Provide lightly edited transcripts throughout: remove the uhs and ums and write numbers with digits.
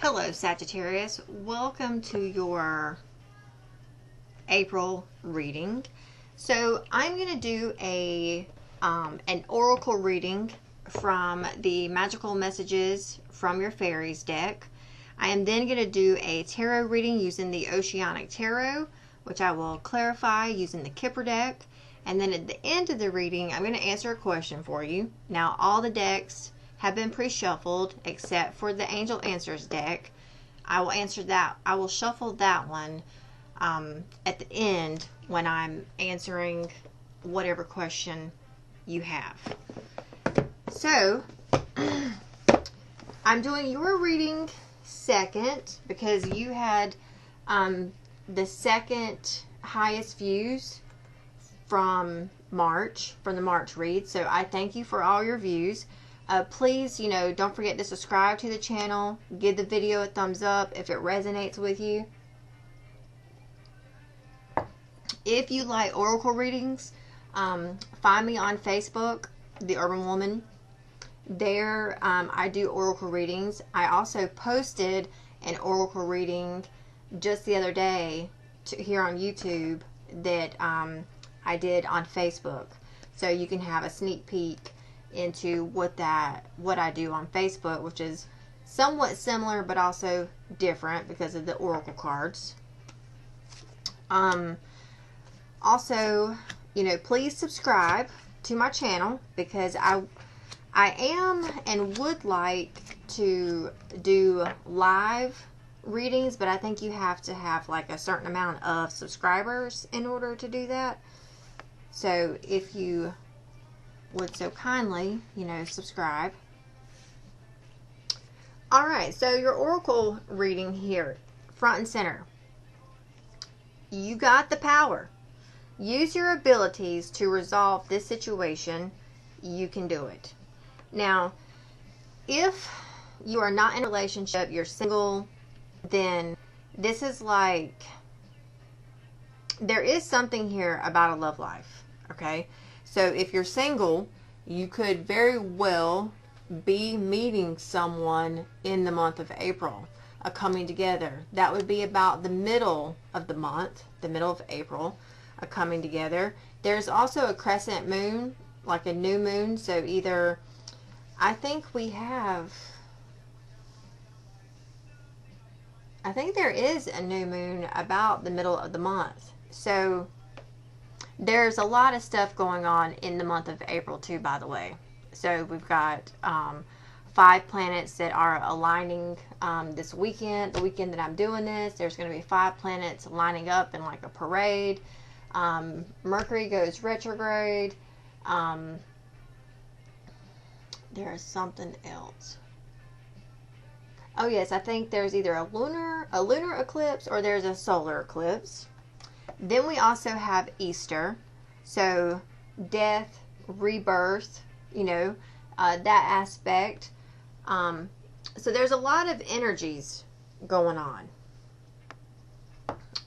Hello Sagittarius, welcome to your April reading. So I'm going to do an oracle reading from the Magical Messages from your Fairies deck. I am then going to do a tarot reading using the Oceanic tarot, which I will clarify using the Kipper deck. And then at the end of the reading, I'm going to answer a question for you. Now all the decks have been pre-shuffled except for the Angel Answers deck. I will shuffle that one at the end when I'm answering whatever question you have. So I'm doing your reading second because you had the second highest views from the March read. So I thank you for all your views. Please, don't forget to subscribe to the channel. Give the video a thumbs up if it resonates with you. If you like oracle readings, find me on Facebook, The Urban Woman. There, I do oracle readings. I also posted an oracle reading just the other day here on YouTube that I did on Facebook. So you can have a sneak peek into what I do on Facebook, which is somewhat similar but also different because of the oracle cards. Also, please subscribe to my channel because I am and would like to do live readings, but I think you have to have like a certain amount of subscribers in order to do that. So if you would so kindly, subscribe. Alright, so your oracle reading here, front and center. You got the power. Use your abilities to resolve this situation. You can do it. Now, if you are not in a relationship, you're single, then this is like, there is something here about a love life, okay? So if you're single, you could very well be meeting someone in the month of April, a coming together. That would be about the middle of the month, the middle of April, a coming together. There's also a crescent moon, like a new moon. So either, I think there is a new moon about the middle of the month. So there's a lot of stuff going on in the month of April too, by the way. So we've got 5 planets that are aligning this weekend, the weekend that I'm doing this. There's going to be 5 planets lining up in like a parade. Mercury goes retrograde. There is something else. Oh yes, I think there's either a lunar eclipse or there's a solar eclipse. Then we also have Easter, so death, rebirth, that aspect. So there's a lot of energies going on.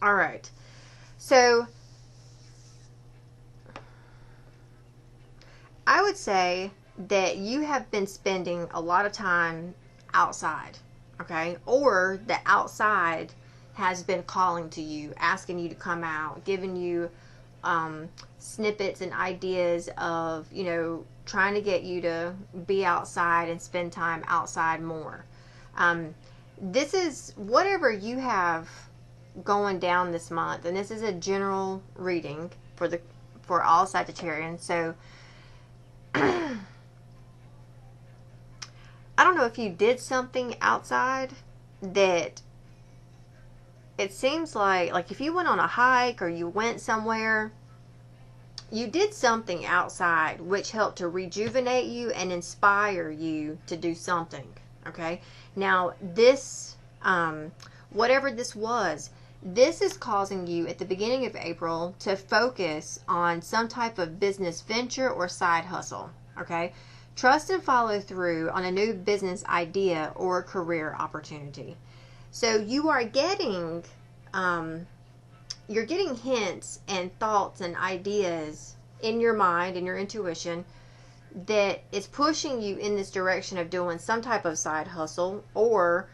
All right, so I would say that you have been spending a lot of time outside, okay? Or the outside has been calling to you, asking you to come out, giving you snippets and ideas of, trying to get you to be outside and spend time outside more. This is whatever you have going down this month, and this is a general reading for all Sagittarians. So I don't know if you did something outside that it seems like if you went on a hike or you went somewhere, you did something outside which helped to rejuvenate you and inspire you to do something, okay? Now, this, whatever this was, this is causing you at the beginning of April to focus on some type of business venture or side hustle, okay? Trust and follow through on a new business idea or career opportunity. So you are getting, you're getting hints and thoughts and ideas in your mind and your intuition that is pushing you in this direction of doing some type of side hustle or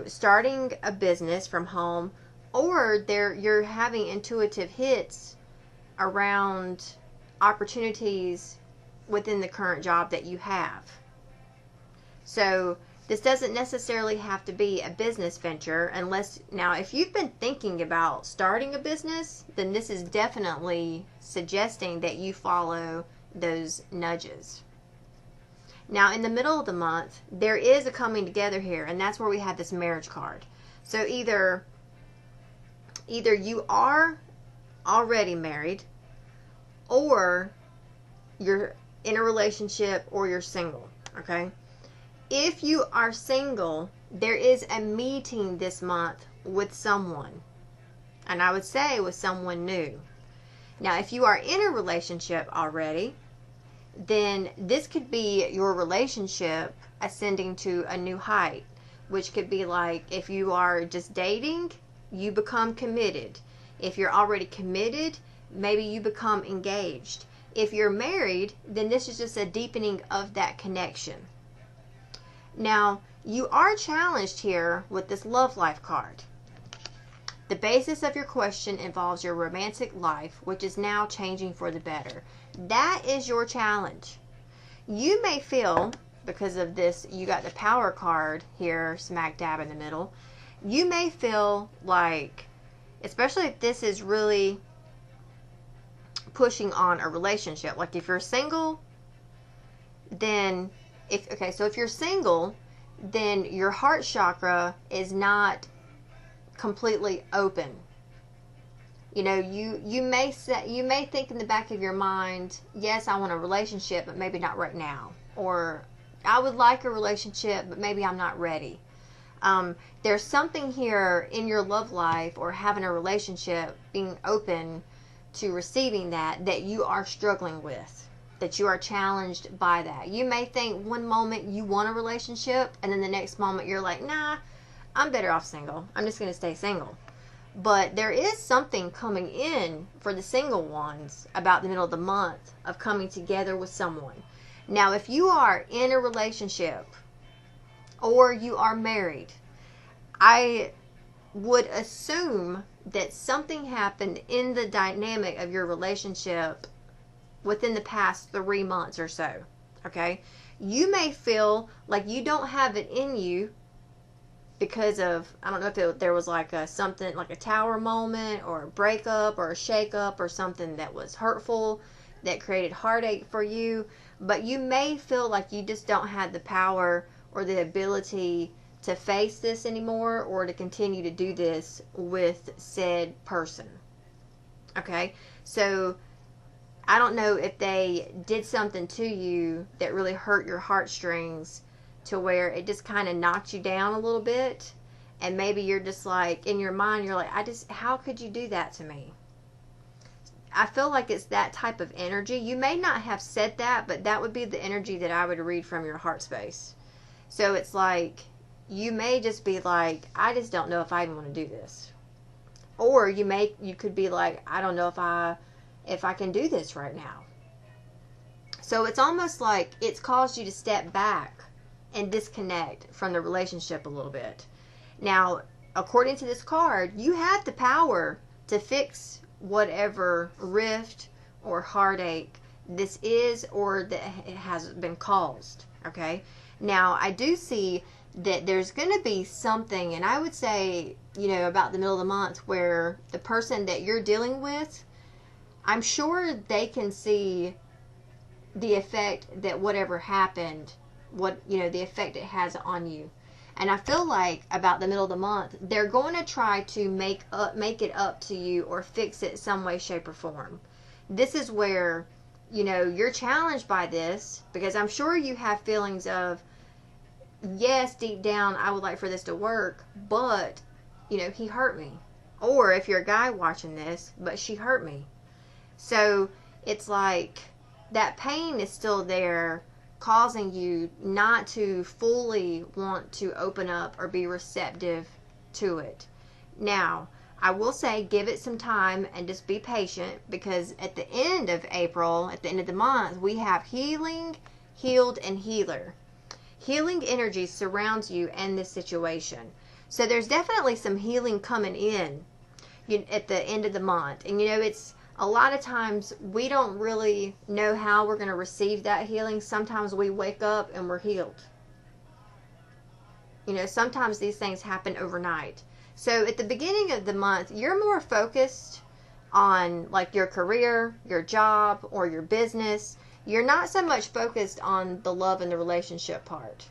starting a business from home, or you're having intuitive hits around opportunities within the current job that you have. So this doesn't necessarily have to be a business venture now if you've been thinking about starting a business, then this is definitely suggesting that you follow those nudges. Now in the middle of the month, there is a coming together here, and that's where we have this marriage card. So either you are already married, or you're in a relationship, or you're single, okay? If you are single, there is a meeting this month with someone, and I would say with someone new. Now, if you are in a relationship already, then this could be your relationship ascending to a new height, which could be like if you are just dating, you become committed. If you're already committed, maybe you become engaged. If you're married, then this is just a deepening of that connection. Now, you are challenged here with this love life card. The basis of your question involves your romantic life, which is now changing for the better. That is your challenge. You may feel, because of this, you got the power card here smack dab in the middle. You may feel like, especially if this is really pushing on a relationship, like if you're single, then if you're single, then your heart chakra is not completely open. You may think in the back of your mind, yes, I want a relationship, but maybe not right now. Or I would like a relationship, but maybe I'm not ready. There's something here in your love life or having a relationship, being open to receiving that you are struggling with, that you are challenged by that. You may think one moment you want a relationship, and then the next moment you're like, nah, I'm better off single. I'm just going to stay single. But there is something coming in for the single ones about the middle of the month of coming together with someone. Now, if you are in a relationship or you are married, I would assume that something happened in the dynamic of your relationship within the past 3 months or so. Okay? You may feel like you don't have it in you because of, I don't know if there was like something like a tower moment or a breakup or a shakeup or something that was hurtful that created heartache for you, but you may feel like you just don't have the power or the ability to face this anymore or to continue to do this with said person. Okay? So I don't know if they did something to you that really hurt your heartstrings to where it just kind of knocked you down a little bit, and maybe you're just like, in your mind, you're like, how could you do that to me? I feel like it's that type of energy. You may not have said that, but that would be the energy that I would read from your heart space. So it's like, you may just be like, I just don't know if I even want to do this. Or you could be like, I don't know if I can do this right now. So it's almost like it's caused you to step back and disconnect from the relationship a little bit. Now, according to this card, you have the power to fix whatever rift or heartache this is or that it has been caused. Okay? Now, I do see that there's going to be something, and I would say, about the middle of the month, where the person that you're dealing with, I'm sure they can see the effect that whatever happened, the effect it has on you. And I feel like about the middle of the month, they're going to try to make it up to you or fix it some way, shape, or form. This is where, you're challenged by this, because I'm sure you have feelings of, yes, deep down, I would like for this to work, but, he hurt me. Or if you're a guy watching this, but she hurt me. So it's like that pain is still there, causing you not to fully want to open up or be receptive to it. Now, I will say give it some time and just be patient, because at the end of April, at the end of the month, we have healing, healed, and healer. healing energy surrounds you and this situation. So there's definitely some healing coming in at the end of the month. And it's a lot of times we don't really know how we're going to receive that healing. Sometimes we wake up and we're healed. Sometimes these things happen overnight. So at the beginning of the month, you're more focused on like your career, your job, or your business. You're not so much focused on the love and the relationship part.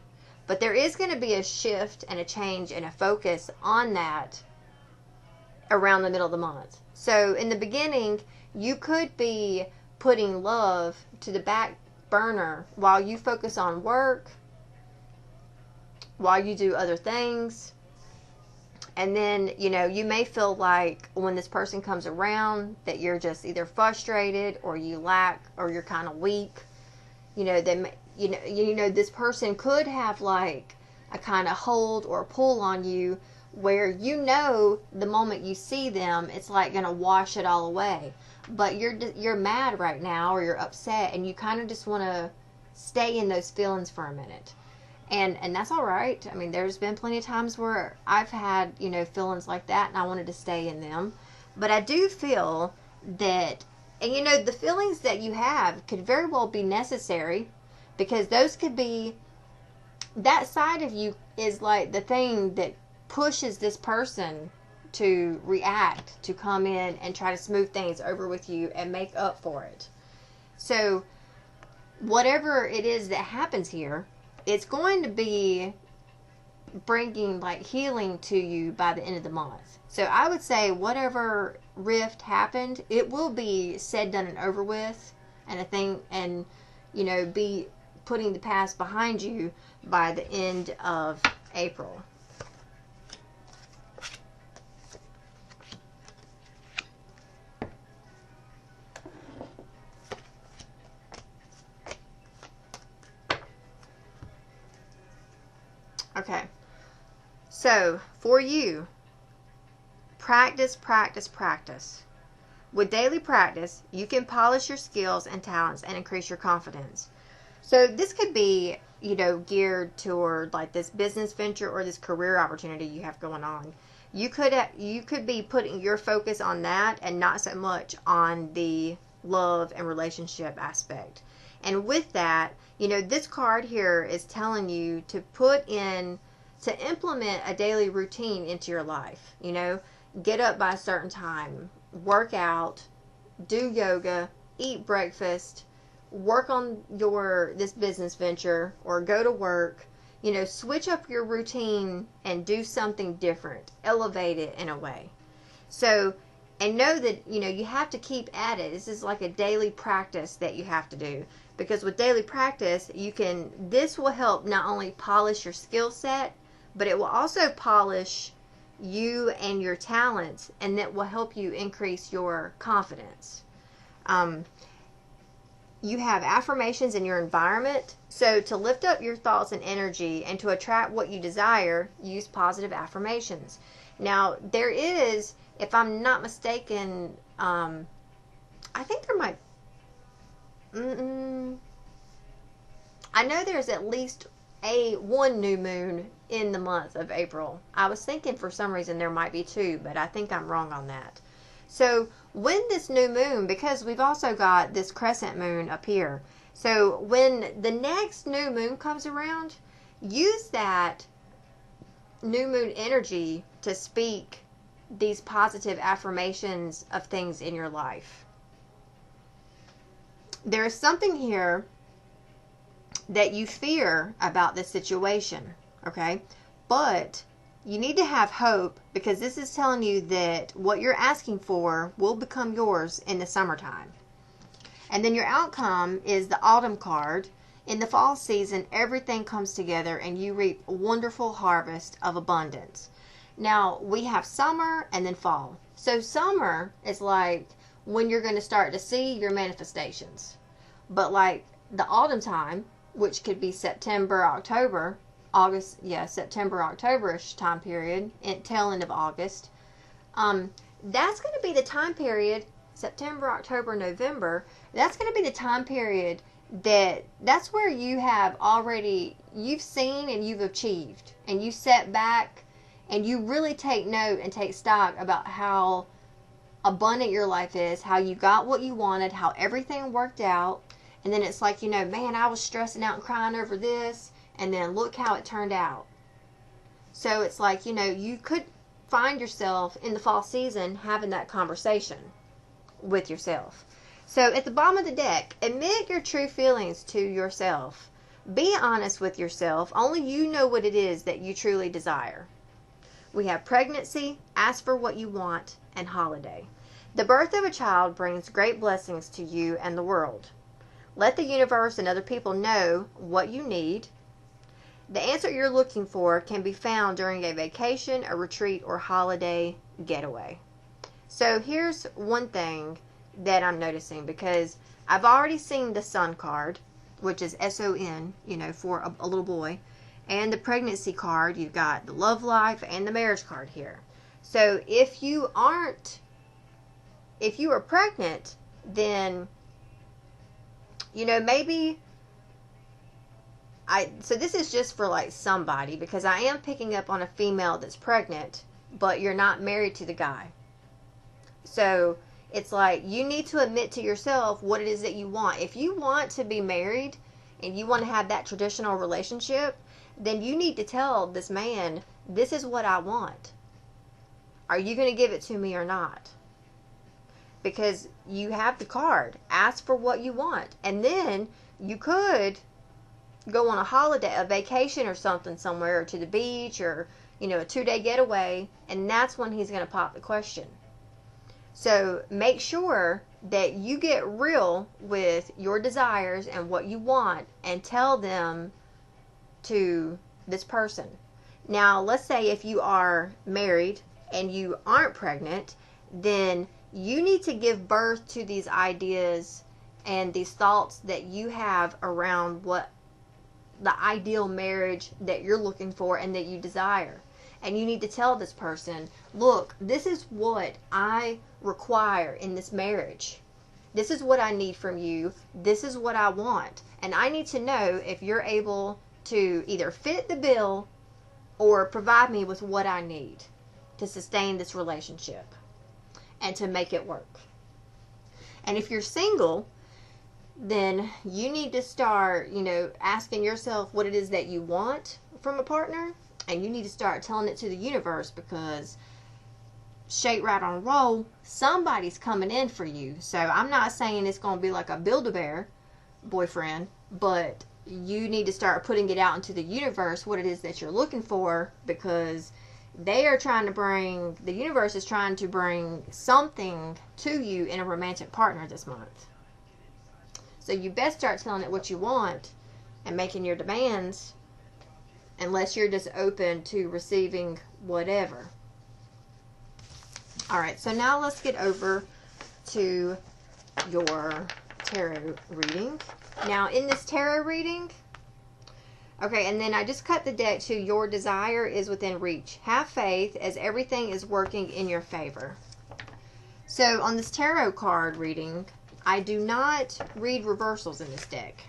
But there is going to be a shift and a change and a focus on that around the middle of the month. So in the beginning, you could be putting love to the back burner while you focus on work, while you do other things. And then, you may feel like when this person comes around that you're just either frustrated or you lack or you're kind of weak. This person could have like a kind of hold or pull on you where the moment you see them, it's like going to wash it all away. But you're mad right now, or you're upset, and you kind of just want to stay in those feelings for a minute. And that's all right. I mean, there's been plenty of times where I've had, feelings like that, and I wanted to stay in them. But I do feel that, and the feelings that you have could very well be necessary, because those could be, that side of you is like the thing that pushes this person to react, to come in and try to smooth things over with you and make up for it. So whatever it is that happens here, it's going to be bringing like healing to you by the end of the month. So I would say whatever rift happened, it will be said, done, and over with, and a thing, and be putting the past behind you by the end of April. Okay, so for you, practice, practice, practice. With daily practice, you can polish your skills and talents and increase your confidence. So this could be, geared toward like this business venture or this career opportunity you have going on. You could be putting your focus on that and not so much on the love and relationship aspect. And with that, this card here is telling you to implement a daily routine into your life. Get up by a certain time, work out, do yoga, eat breakfast, work on this business venture, or go to work. Switch up your routine and do something different. Elevate it in a way. So, and know that, you have to keep at it. This is like a daily practice that you have to do. Because with daily practice, this will help not only polish your skill set, but it will also polish you and your talents, and that will help you increase your confidence. You have affirmations in your environment. So to lift up your thoughts and energy and to attract what you desire, use positive affirmations. Now, there is, if I'm not mistaken, I think there might, I know there's at least one new moon in the month of April. I was thinking for some reason there might be two, but I think I'm wrong on that. So when this new moon, because we've also got this crescent moon up here, so when the next new moon comes around, use that new moon energy to speak these positive affirmations of things in your life. There's something here that you fear about this situation, okay? But you need to have hope, because this is telling you that what you're asking for will become yours in the summertime. And then your outcome is the autumn card. In the fall season, everything comes together and you reap a wonderful harvest of abundance. Now, we have summer and then fall. So summer is like when you're going to start to see your manifestations. But like the autumn time, which could be September, October, August, September, October-ish time period, tail end of August. That's going to be the time period, September, October, November, that's going to be the time period that's where you have already, you've seen and you've achieved, and you set back and you really take note and take stock about how abundant your life is, how you got what you wanted, how everything worked out. And then it's like, man, I was stressing out and crying over this, and then look how it turned out. So it's like, you could find yourself in the fall season having that conversation with yourself. So at the bottom of the deck, admit your true feelings to yourself. Be honest with yourself. Only you know what it is that you truly desire. We have pregnancy, ask for what you want, and holiday. The birth of a child brings great blessings to you and the world. Let the universe and other people know what you need. The answer you're looking for can be found during a vacation, a retreat, or holiday getaway. So here's one thing that I'm noticing, because I've already seen the Sun card, which is S-O-N, for a little boy, and the pregnancy card. You've got the love life and the marriage card here. So if you are pregnant, then, maybe, so this is just for like somebody, because I am picking up on a female that's pregnant, but you're not married to the guy. So it's like, you need to admit to yourself what it is that you want. If you want to be married and you want to have that traditional relationship, then you need to tell this man, this is what I want. Are you going to give it to me or not? Because you have the card. Ask for what you want. And then you could go on a holiday, a vacation or something somewhere, or to the beach, or, a 2-day getaway. And that's when he's going to pop the question. So make sure that you get real with your desires and what you want, and tell them to this person. Now, let's say if you are married and you aren't pregnant, then you need to give birth to these ideas and these thoughts that you have around what the ideal marriage that you're looking for and that you desire. And you need to tell this person, look, this is what I require in this marriage. This is what I need from you. This is what I want. And I need to know if you're able to either fit the bill or provide me with what I need to sustain this relationship and to make it work. And if you're single, then you need to start, asking yourself what it is that you want from a partner. And you need to start telling it to the universe, because shake, right on roll, somebody's coming in for you. So I'm not saying it's going to be like a Build-A-Bear boyfriend, but you need to start putting it out into the universe what it is that you're looking for, because the universe is trying to bring something to you in a romantic partner this month. So you best start telling it what you want and making your demands, unless you're just open to receiving whatever. Alright, so now let's get over to your tarot reading. Now, in this tarot reading, okay, and then I just cut the deck to your desire is within reach. Have faith, as everything is working in your favor. So, on this tarot card reading, I do not read reversals in this deck.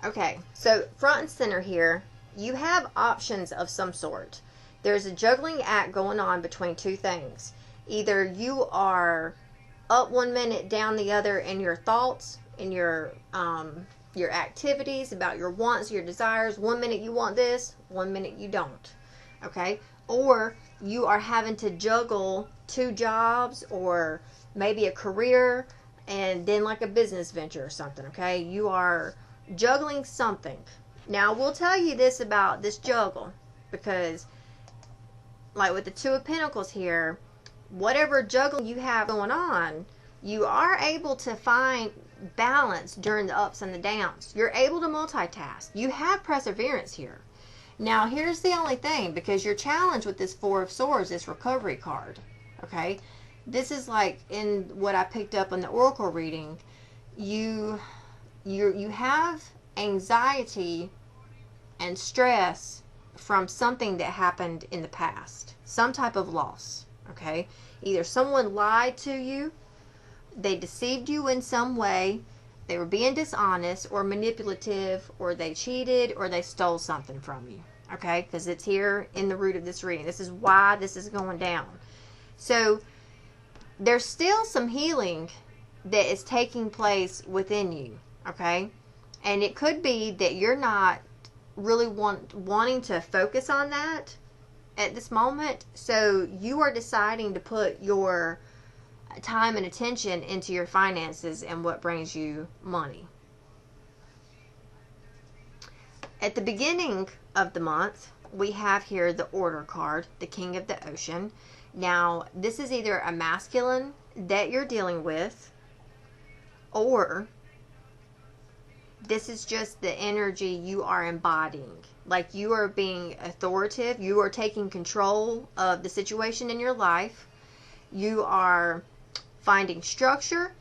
Okay, so front and center here, you have options of some sort. There's a juggling act going on between two things. Either you are up one minute, down the other in your thoughts, in your activities, about your wants, your desires. 1 minute you want this, 1 minute you don't. Okay? Or you are having to juggle 2 jobs, or maybe a career and then like a business venture or something. Okay? You are juggling something. Now, we'll tell you this about this juggle, because like with the 2 of Pentacles here, whatever juggling you have going on, you are able to find balance during the ups and the downs. You're able to multitask. You have perseverance here. Now, here's the only thing, because your challenge with this 4 of Swords, this recovery card, okay? this is like in what I picked up on the oracle reading. You have anxiety and stress from something that happened in the past, some type of loss. Okay, either someone lied to you, they deceived you in some way, they were being dishonest or manipulative, or they cheated, or they stole something from you. Okay, because it's here in the root of this reading. This is why this is going down. So there's still some healing that is taking place within you. Okay, and it could be that you're not really wanting to focus on that at this moment, so you are deciding to put your time and attention into your finances and what brings you money. At the beginning of the month, we have here the Order card, the King of the Ocean. Now, this is either a masculine that you're dealing with, or this is just the energy you are embodying. Like, you are being authoritative. You are taking control of the situation in your life. You are finding structure.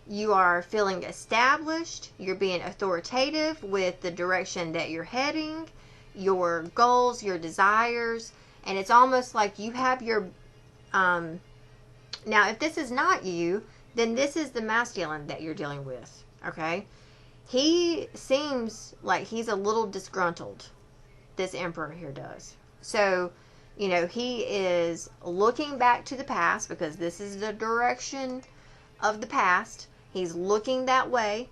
You are feeling established. You're being authoritative with the direction that you're heading, your goals, your desires. And it's almost like you have your... now, if this is not you, then this is the masculine that you're dealing with. Okay? He seems like he's a little disgruntled. This Emperor here does. So, you know, he is looking back to the past, because this is the direction of the past. He's looking that way.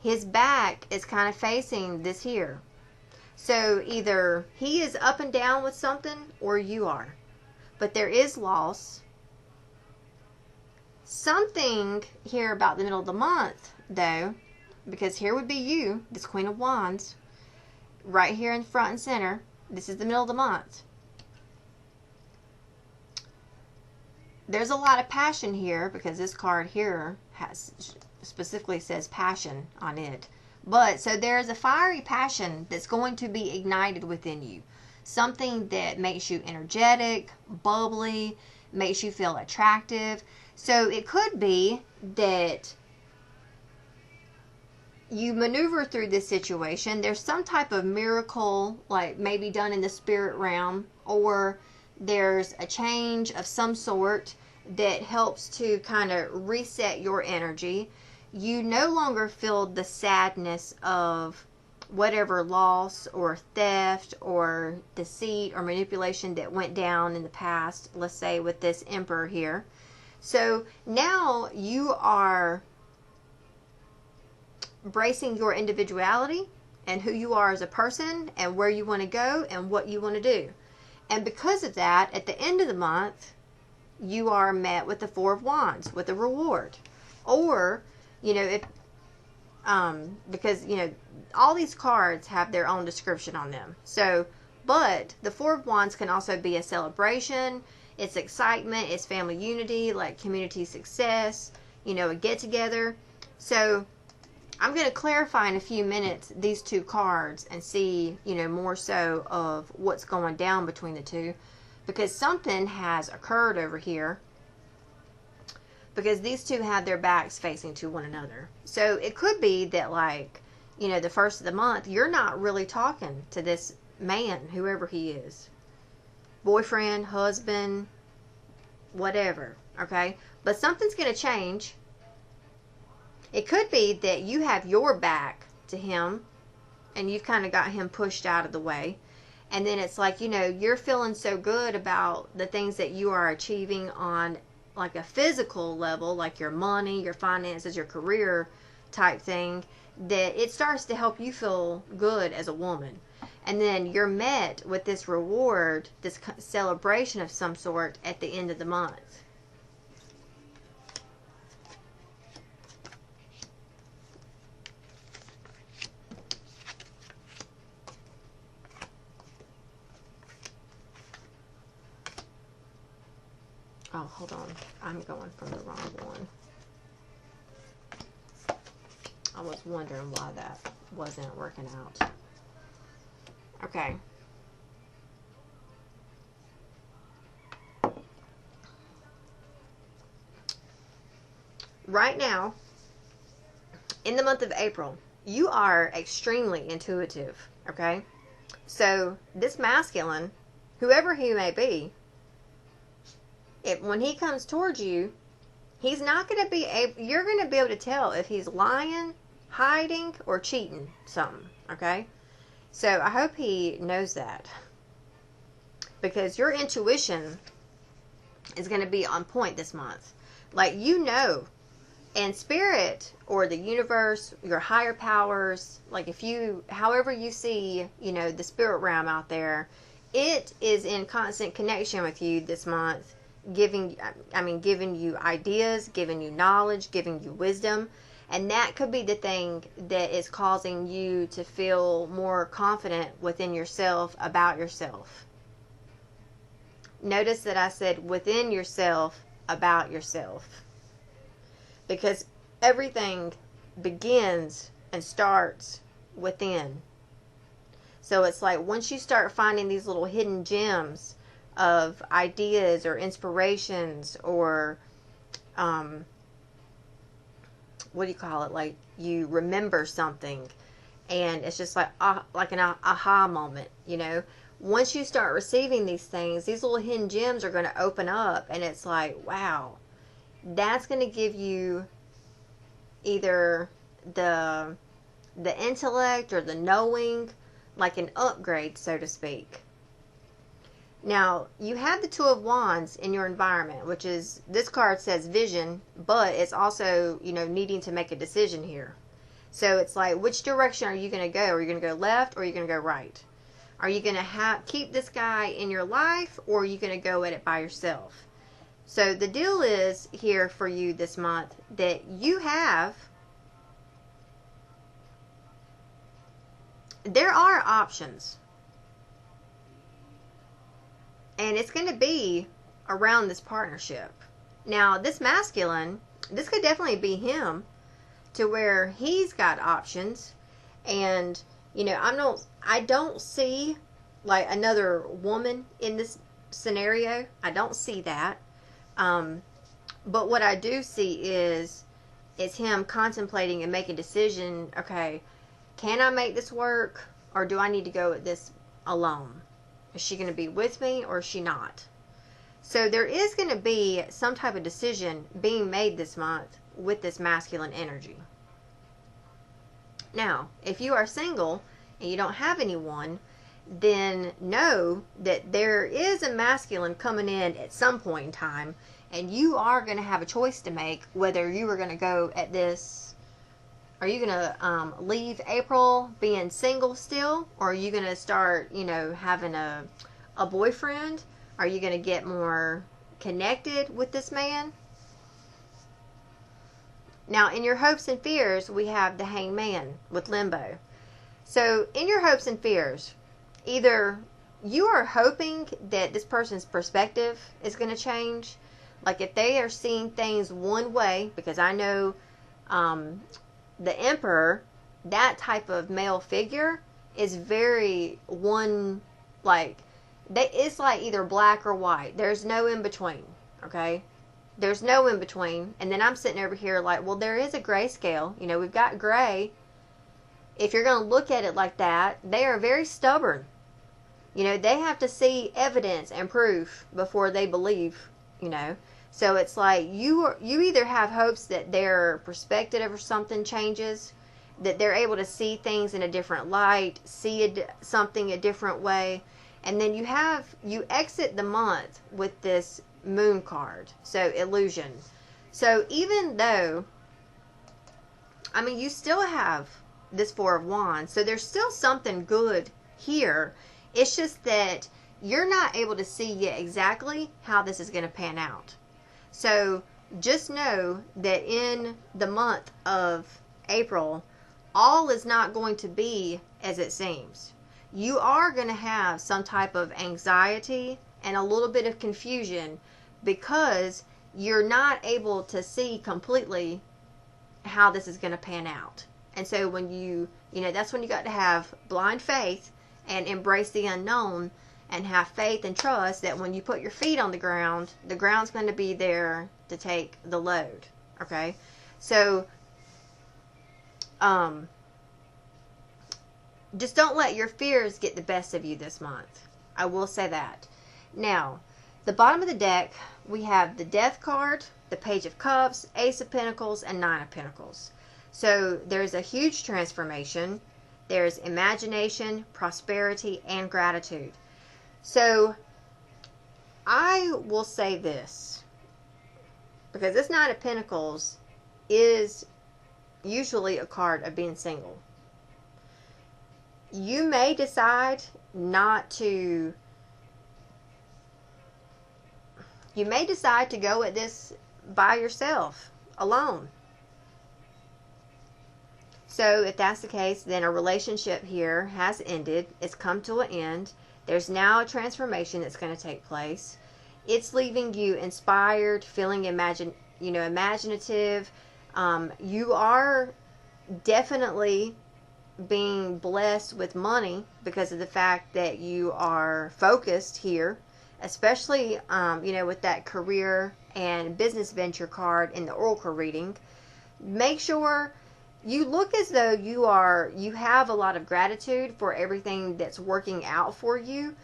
His back is kind of facing this here. So either he is up and down with something, or you are. But there is loss. Something here about the middle of the month, though, because here would be you, this Queen of Wands, right here in front and center. This is the middle of the month. There's a lot of passion here, because this card here specifically says passion on it. But, so there's a fiery passion that's going to be ignited within you. Something that makes you energetic, bubbly, makes you feel attractive. So it could be that you maneuver through this situation. There's some type of miracle, like maybe done in the spirit realm, or there's a change of some sort that helps to kind of reset your energy. You no longer feel the sadness of whatever loss or theft or deceit or manipulation that went down in the past, let's say with this Emperor here. So now you are embracing your individuality and who you are as a person and where you want to go and what you want to do. And because of that, at the end of the month, you are met with the Four of Wands, with a reward. Or, you know, if because, you know, all these cards have their own description on them. So, but the Four of Wands can also be a celebration. It's excitement. It's family unity, like community success, you know, a get-together. So I'm going to clarify in a few minutes these two cards and see, you know, more so of what's going down between the two, because something has occurred over here, because these two have their backs facing to one another. So it could be that, like, you know, the first of the month, you're not really talking to this man, whoever he is. Boyfriend, husband, whatever, okay? But something's going to change. It could be that you have your back to him and you've kind of got him pushed out of the way. And then it's like, you know, you're feeling so good about the things that you are achieving on like a physical level, like your money, your finances, your career type thing, that it starts to help you feel good as a woman. And then you're met with this reward, this celebration of some sort at the end of the month. Oh, hold on. I'm going from the wrong one. I was wondering why that wasn't working out. Okay. right now, in the month of April, you are extremely intuitive, okay? So this masculine, whoever he may be, when he comes towards you, he's not going to be able, you're going to be able to tell if he's lying, hiding, or cheating something, okay? So I hope he knows that, because your intuition is going to be on point this month. Like, you know, and spirit or the universe, your higher powers, like if you, however you see, you know, the spirit realm out there, it is in constant connection with you this month, giving you ideas, giving you knowledge, giving you wisdom. And that could be the thing that is causing you to feel more confident within yourself, about yourself. Notice that I said within yourself, about yourself. Because everything begins and starts within. So it's like once you start finding these little hidden gems of ideas or inspirations or what do you call it? Like you remember something and it's just like an aha moment, you know? Once you start receiving these things, these little hidden gems are going to open up, and it's like, wow, that's going to give you either the intellect or the knowing, like an upgrade, so to speak. Now, you have the Two of Wands in your environment, which is, this card says vision, but it's also, you know, needing to make a decision here. So it's like, which direction are you going to go? Are you going to go left or are you going to go right? Are you going to keep this guy in your life, or are you going to go at it by yourself? So the deal is here for you this month that you have, there are options. And it's going to be around this partnership. Now, this masculine, this could definitely be him, to where he's got options. And, you know, I don't see like another woman in this scenario. I don't see that. But what I do see is him contemplating and making a decision. Okay, can I make this work, or do I need to go at this alone? Is she going to be with me, or is she not? So there is going to be some type of decision being made this month with this masculine energy. Now, if you are single and you don't have anyone, then know that there is a masculine coming in at some point in time, and you are going to have a choice to make whether you are going to go at this. Are you going to leave April being single still, or are you going to start, you know, having a boyfriend? Are you going to get more connected with this man? Now, in your hopes and fears, we have the Hangman with Limbo. So, in your hopes and fears, either you are hoping that this person's perspective is going to change. Like if they are seeing things one way, because I know the Emperor, that type of male figure is very one, like, it's like either black or white. There's no in between, okay? There's no in between. And then I'm sitting over here like, well, there is a grayscale. You know, we've got gray. If you're going to look at it like that, they are very stubborn. You know, they have to see evidence and proof before they believe, you know. So it's like you either have hopes that their perspective or something changes, that they're able to see things in a different light, see something a different way. And then you exit the month with this moon card. So illusion. So even though, I mean, you still have this Four of Wands. So there's still something good here. It's just that you're not able to see yet exactly how this is going to pan out. So just know that in the month of April, all is not going to be as it seems. You are going to have some type of anxiety and a little bit of confusion because you're not able to see completely how this is going to pan out. And so when you know, that's when you got to have blind faith and embrace the unknown and have faith and trust that when you put your feet on the ground's going to be there to take the load. Okay? So, just don't let your fears get the best of you this month. I will say that. Now, the bottom of the deck, we have the Death card, the Page of Cups, Ace of Pentacles, and Nine of Pentacles. So there's a huge transformation. There's imagination, prosperity, and gratitude. So I will say this, because this Nine of Pentacles is usually a card of being single. You may decide not to, you may decide to go at this by yourself, alone. So if that's the case, then a relationship here has ended. It's come to an end. There's now a transformation that's going to take place. It's leaving you inspired, feeling imaginative. You are definitely being blessed with money because of the fact that you are focused here, especially with that career and business venture card in the oracle reading. Make sure you look as though you have a lot of gratitude for everything that's working out for you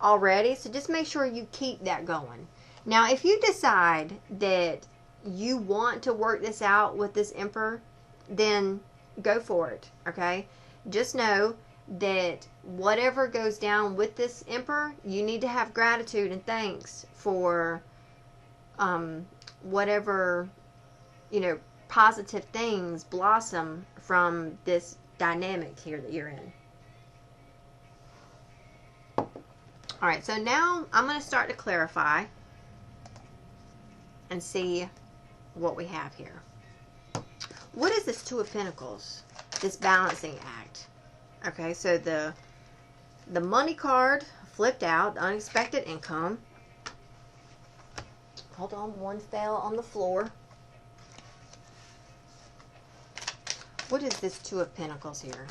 already. So just make sure you keep that going. Now, if you decide that you want to work this out with this Emperor, then go for it. Okay? Just know that whatever goes down with this Emperor, you need to have gratitude and thanks for whatever positive things blossom from this dynamic here that you're in. Alright, so now I'm going to start to clarify and see what we have here. What is this Two of Pentacles? This balancing act. Okay, so the money card flipped out, unexpected income. Hold on, one fell on the floor. What is this Two of Pentacles here?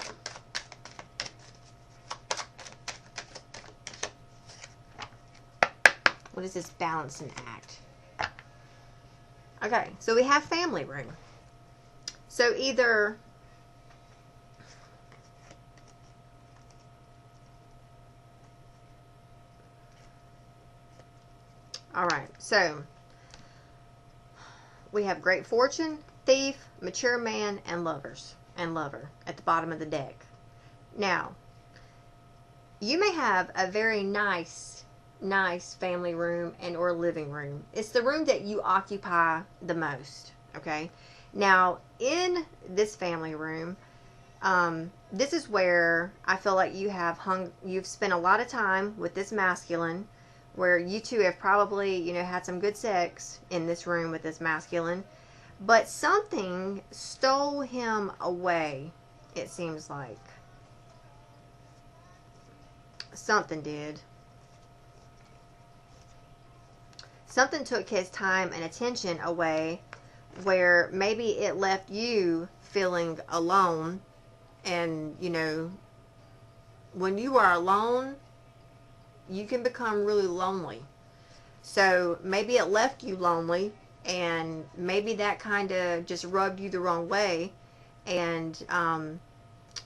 What is this balancing act? Okay, so we have family room. So either alright, so we have Great Fortune, Thief, Mature Man, and lover at the bottom of the deck. Now, you may have a very nice family room and or living room. It's the room that you occupy the most. Okay. Now, in this family room, this is where I feel like you've spent a lot of time with this masculine, where you two have probably, had some good sex in this room with this masculine, but something stole him away, it seems like. Something did. Something took his time and attention away, where maybe it left you feeling alone. And, when you are alone, you can become really lonely. So maybe it left you lonely, and maybe that kind of just rubbed you the wrong way. And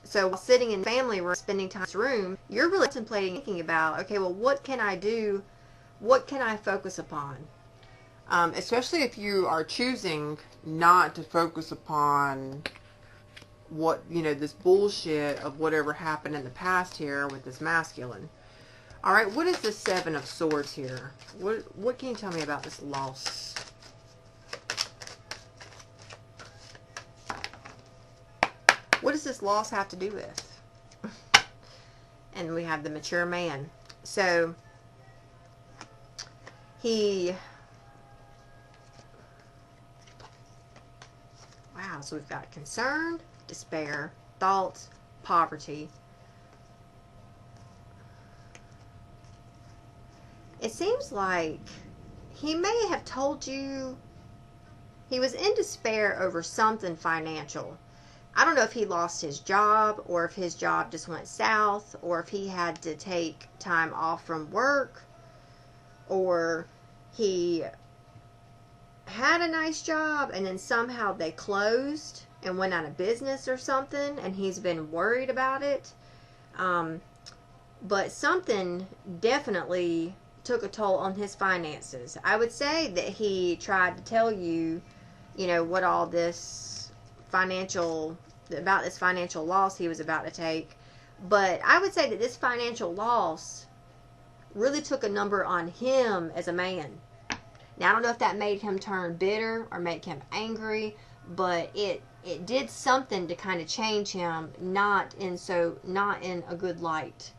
so while sitting in family room, spending time in this room, you're really contemplating, thinking about, okay, well, what can I do? What can I focus upon? Especially if you are choosing not to focus upon what, this bullshit of whatever happened in the past here with this masculine. All right, what is the Seven of Swords here? What can you tell me about this loss? What does this loss have to do with? And we have the Mature Man. So wow, so we've got concern, despair, thoughts, poverty. It seems like he may have told you he was in despair over something financial. I don't know if he lost his job, or if his job just went south, or if he had to take time off from work, or he had a nice job and then somehow they closed and went out of business or something, and he's been worried about it. But something definitely took a toll on his finances. I would say that he tried to tell you, what all this about this financial loss he was about to take. But I would say that this financial loss really took a number on him as a man. Now, I don't know if that made him turn bitter or make him angry, but it did something to kind of change him, not in a good light.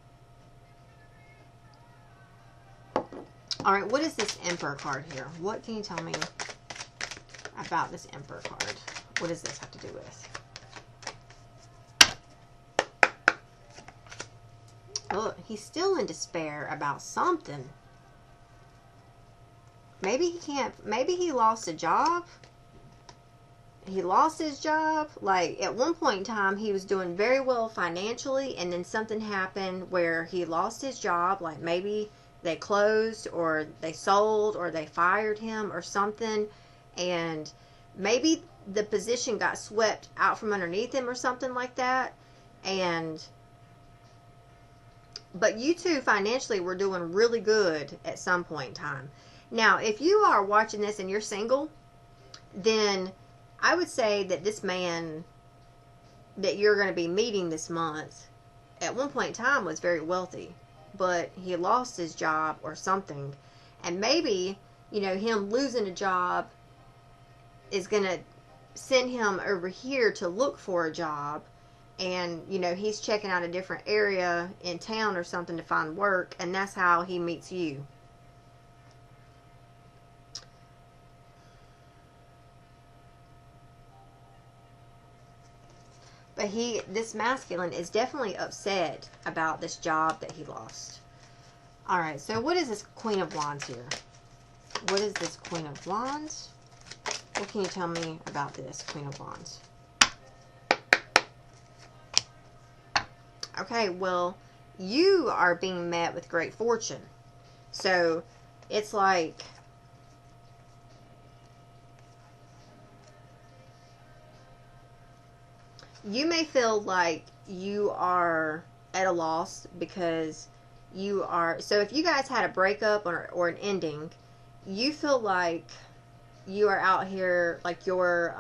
All right, what is this Emperor card here? What can you tell me about this Emperor card? What does this have to do with? Look, he's still in despair about something. Maybe he lost a job. He lost his job. Like, at one point in time, he was doing very well financially, and then something happened where he lost his job. Like, maybe they closed, or they sold, or they fired him, or something. And maybe the position got swept out from underneath him, or something like that. But you two financially were doing really good at some point in time. Now, if you are watching this and you're single, then I would say that this man that you're going to be meeting this month, at one point in time, was very wealthy. But he lost his job or something. And maybe, him losing a job is going to send him over here to look for a job. And, he's checking out a different area in town or something to find work. And that's how he meets you. But this masculine is definitely upset about this job that he lost. All right, so what is this Queen of Wands here? What is this Queen of Wands? What can you tell me about this Queen of Wands? Okay, well, you are being met with great fortune. So, it's like you may feel like you are at a loss because you are... So if you guys had a breakup or an ending, you feel like you are out here, like your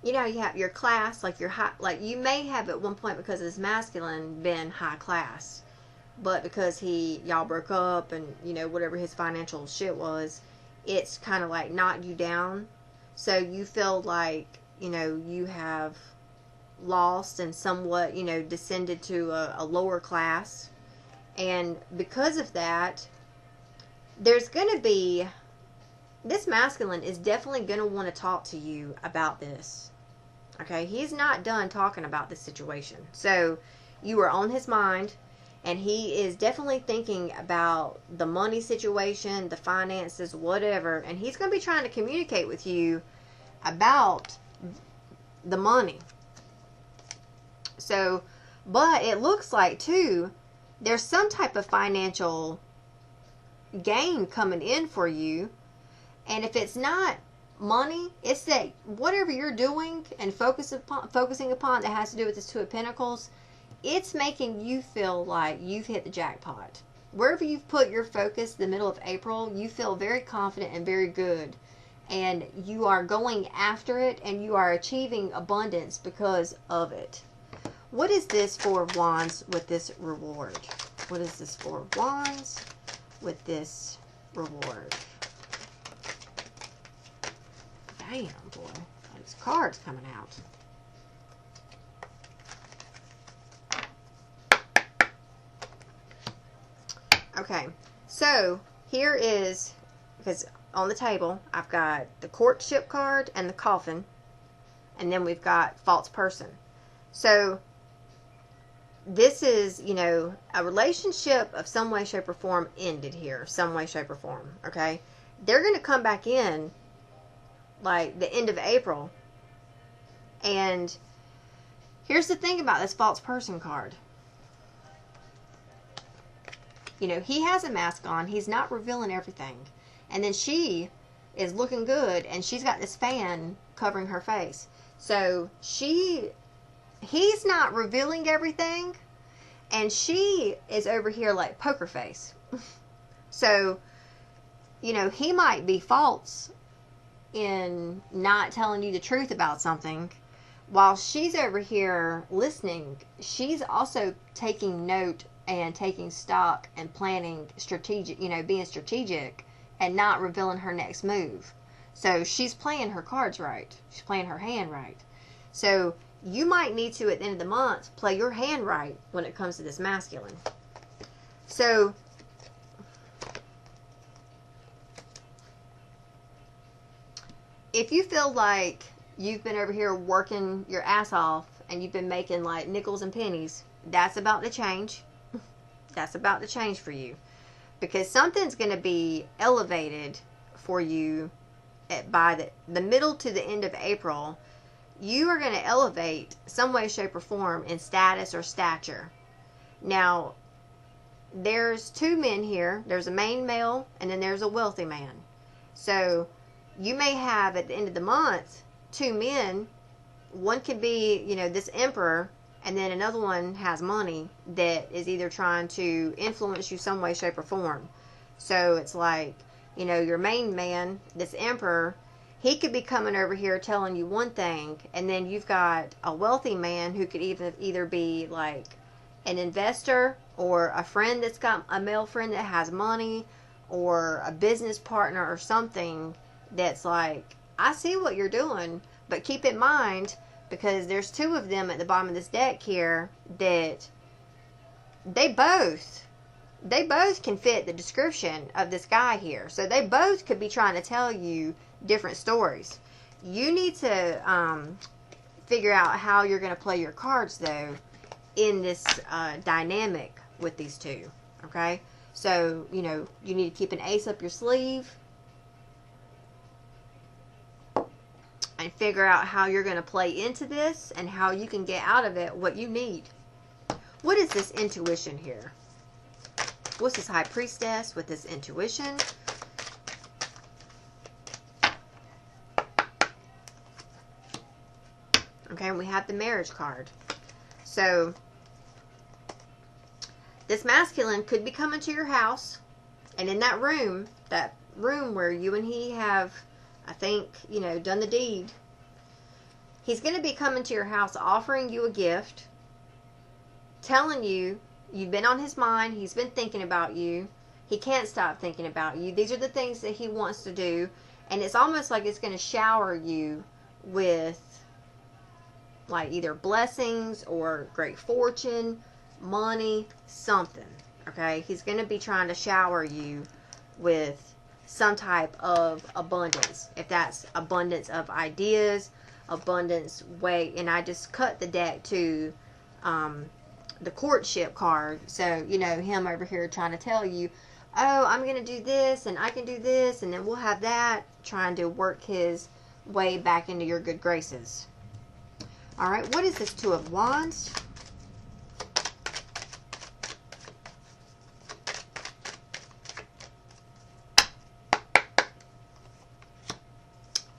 you have your class, like your high, like you may have at one point, because of this masculine, been high class, but because y'all broke up and whatever his financial shit was, it's kind of like knocked you down. So you feel like, you have lost and somewhat, descended to a lower class. And because of that, there's going to be, this masculine is definitely going to want to talk to you about this. Okay, he's not done talking about this situation. So you are on his mind. And he is definitely thinking about the money situation, the finances, whatever. And he's going to be trying to communicate with you about the money. So, but it looks like, too, there's some type of financial gain coming in for you. And if it's not money, it's that whatever you're doing and focusing upon that has to do with this Two of Pentacles, it's making you feel like you've hit the jackpot. Wherever you've put your focus, the middle of April, you feel very confident and very good. And you are going after it, and you are achieving abundance because of it. What is this Four of Wands with this reward? What is this Four of Wands with this reward? Damn, boy. These cards coming out. Okay, so here is, because on the table, I've got the courtship card and the coffin, and then we've got false person. So this is, a relationship of some way, shape, or form ended here, some way, shape, or form, okay? They're going to come back in, like, the end of April, and here's the thing about this false person card. You know, he has a mask on. He's not revealing everything. And then she is looking good, and she's got this fan covering her face. So he's not revealing everything, and she is over here like poker face. So, you know, he might be false in not telling you the truth about something. While she's over here listening, she's also taking note and taking stock and planning strategic, you know, being strategic and not revealing her next move. So she's playing her cards right. She's playing her hand right. So you might need to, at the end of the month, play your hand right when it comes to this masculine. So if you feel like you've been over here working your ass off and you've been making like nickels and pennies, that's about to change. That's about to change for you, because something's going to be elevated for you by the middle to the end of April. You are going to elevate some way, shape, or form in status or stature. Now, there's two men here. There's a main male, and then there's a wealthy man. So you may have, at the end of the month, two men. One could be, you know, this emperor, and then another one has money that is either trying to influence you some way, shape, or form. So it's like, you know, your main man, this emperor, he could be coming over here telling you one thing, and then you've got a wealthy man who could either be like an investor, or a friend that's got a male friend that has money, or a business partner or something that's like, I see what you're doing, but keep in mind, because there's two of them at the bottom of this deck here, that they both can fit the description of this guy here. So they both could be trying to tell you different stories. You need to figure out how you're going to play your cards, though, in this dynamic with these two. Okay? So, you know, you need to keep an ace up your sleeve and figure out how you're going to play into this and how you can get out of it what you need. What is this intuition here? What's this high priestess with this intuition? Okay, and we have the marriage card. So this masculine could be coming to your house, and in that room where you and he have, I think, you know, done the deed, he's going to be coming to your house offering you a gift, telling you you've been on his mind, he's been thinking about you, he can't stop thinking about you, these are the things that he wants to do, and it's almost like it's going to shower you with like either blessings or great fortune, money, something. Okay, he's going to be trying to shower you with some type of abundance. If that's abundance of ideas, abundance way, and I just cut the deck to the courtship card. So, you know, him over here trying to tell you, oh, I'm going to do this and I can do this, and then we'll have that, trying to work his way back into your good graces. All right, what is this Two of Wands?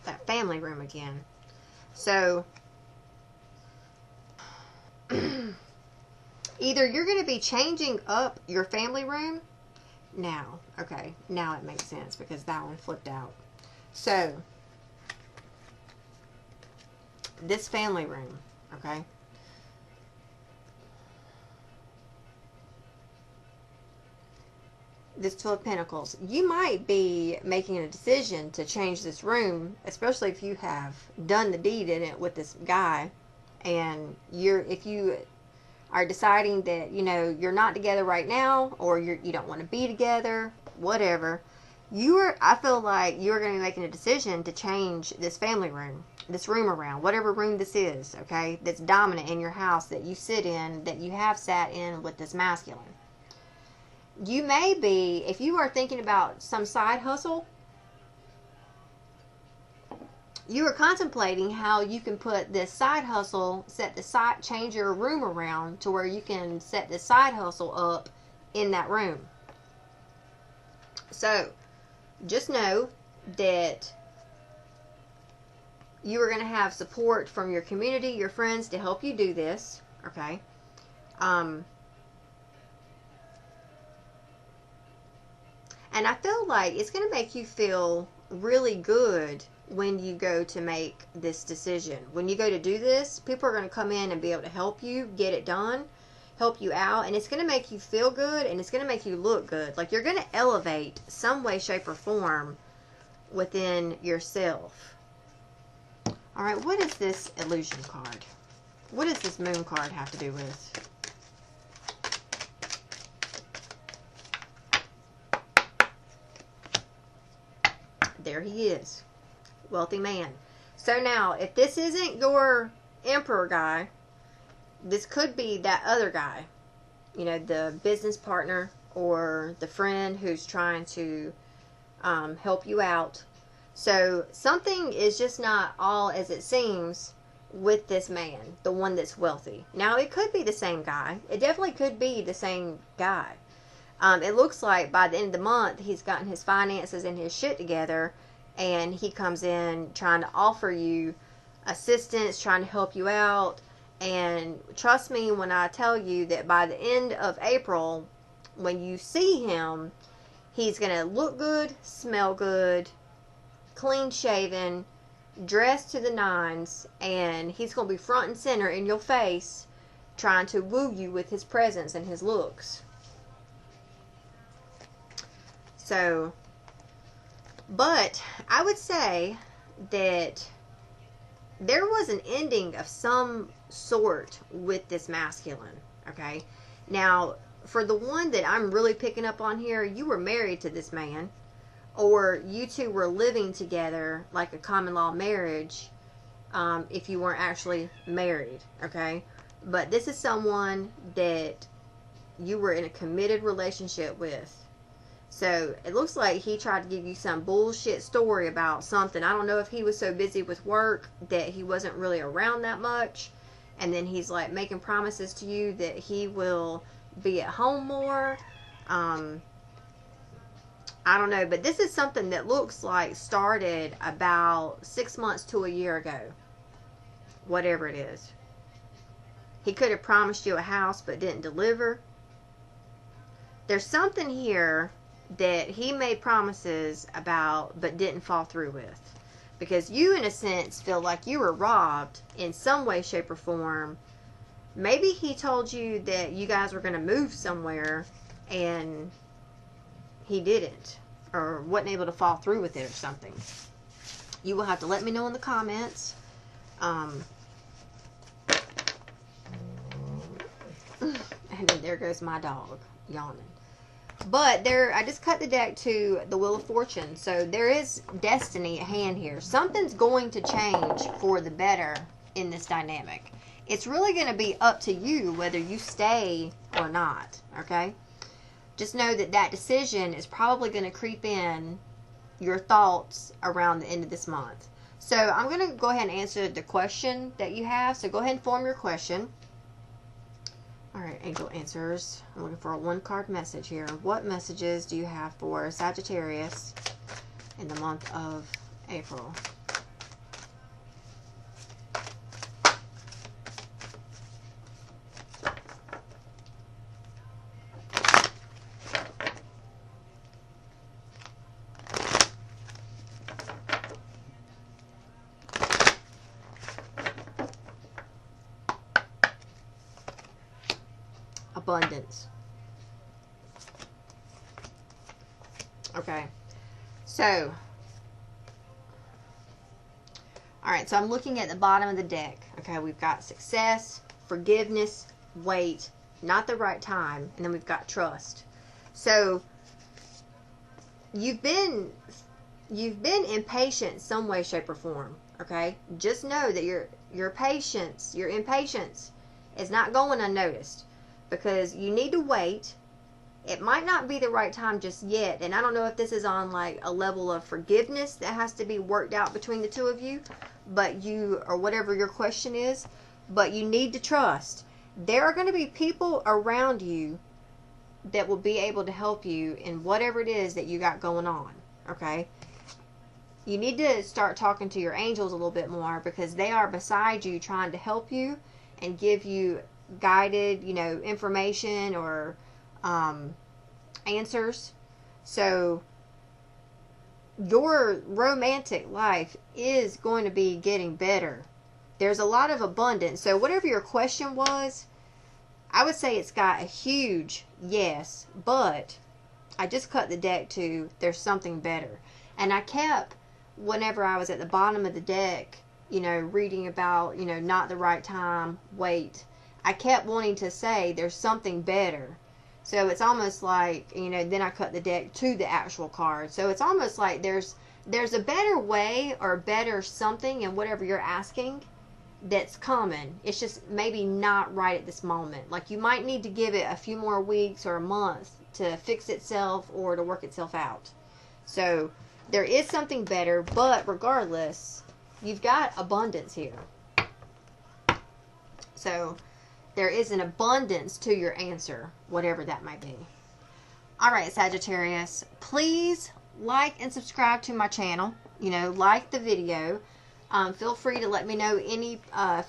That family room again. So, either you're going to be changing up your family room. Now, okay, now it makes sense because that one flipped out. So, this family room, okay? This Two of Pentacles. You might be making a decision to change this room, especially if you have done the deed in it with this guy, and if you are deciding that, you know, you're not together right now, or you don't want to be together, whatever, I feel like you're going to be making a decision to change this family room, this room around, whatever room this is, okay, that's dominant in your house, that you sit in, that you have sat in with this masculine. You may be, if you are thinking about some side hustle, you are contemplating how you can put this side hustle, change your room around to where you can set this side hustle up in that room. So, just know that you are going to have support from your community, your friends, to help you do this, okay? And I feel like it's going to make you feel really good when you go to make this decision. When you go to do this, people are going to come in and be able to help you get it done, help you out, and it's going to make you feel good, and it's going to make you look good. Like, you're going to elevate some way, shape, or form within yourself. All right, what is this illusion card? What does this moon card have to do with? There he is. Wealthy man. So now, if this isn't your emperor guy, this could be that other guy. You know, the business partner or the friend who's trying to help you out. So something is just not all as it seems with this man, the one that's wealthy. Now, it could be the same guy. It definitely could be the same guy. It looks like by the end of the month, he's gotten his finances and his shit together, and he comes in trying to offer you assistance, trying to help you out. And trust me when I tell you that by the end of April, when you see him, he's going to look good, smell good, clean shaven, dressed to the nines, and he's going to be front and center in your face trying to woo you with his presence and his looks. So, but I would say that there was an ending of some sort with this masculine, okay? Now, for the one that I'm really picking up on here, you were married to this man, or you two were living together like a common law marriage, if you weren't actually married, okay? But this is someone that you were in a committed relationship with. So, it looks like he tried to give you some bullshit story about something. I don't know if he was so busy with work that he wasn't really around that much. And then he's like making promises to you that he will be at home more. I don't know. But this is something that looks like started about 6 months to a year ago. Whatever it is. He could have promised you a house but didn't deliver. There's something here that he made promises about but didn't follow through with, because you in a sense feel like you were robbed in some way, shape, or form. Maybe he told you that you guys were going to move somewhere and he didn't, or wasn't able to follow through with it or something. You will have to let me know in the comments. And then there goes my dog yawning. But I just cut the deck to the Wheel of Fortune. So there is destiny at hand here. Something's going to change for the better in this dynamic. It's really going to be up to you whether you stay or not. Okay? Just know that that decision is probably going to creep in your thoughts around the end of this month. So I'm going to go ahead and answer the question that you have. So go ahead and form your question. Alright, angel answers. I'm looking for a one-card message here. What messages do you have for Sagittarius in the month of April? Abundance. Okay. So, alright, so I'm looking at the bottom of the deck. Okay, we've got success, forgiveness, wait, not the right time, and then we've got trust. So, you've been impatient some way, shape, or form. Okay? Just know that your impatience is not going unnoticed. Because you need to wait. It might not be the right time just yet. And I don't know if this is on like a level of forgiveness that has to be worked out between the two of you. Or whatever your question is. But you need to trust. There are going to be people around you that will be able to help you in whatever it is that you got going on. Okay? You need to start talking to your angels a little bit more, because they are beside you trying to help you and give you guided, information or answers. So your romantic life is going to be getting better. There's a lot of abundance. So whatever your question was, I would say it's got a huge yes, but I just cut the deck to there's something better. And I kept, whenever I was at the bottom of the deck, reading about, not the right time, wait. I kept wanting to say there's something better. So it's almost like, then I cut the deck to the actual card. So it's almost like there's a better way or better something in whatever you're asking that's common. It's just maybe not right at this moment. Like, you might need to give it a few more weeks or a month to fix itself or to work itself out. So there is something better, but regardless, you've got abundance here. So there is an abundance to your answer, whatever that might be. Alright, Sagittarius, please like and subscribe to my channel. Like the video. Feel free to let me know any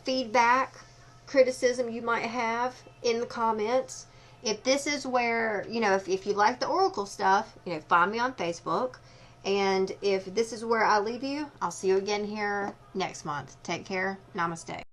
feedback, criticism you might have in the comments. If this is where, if you like the oracle stuff, find me on Facebook. And if this is where I leave you, I'll see you again here next month. Take care. Namaste.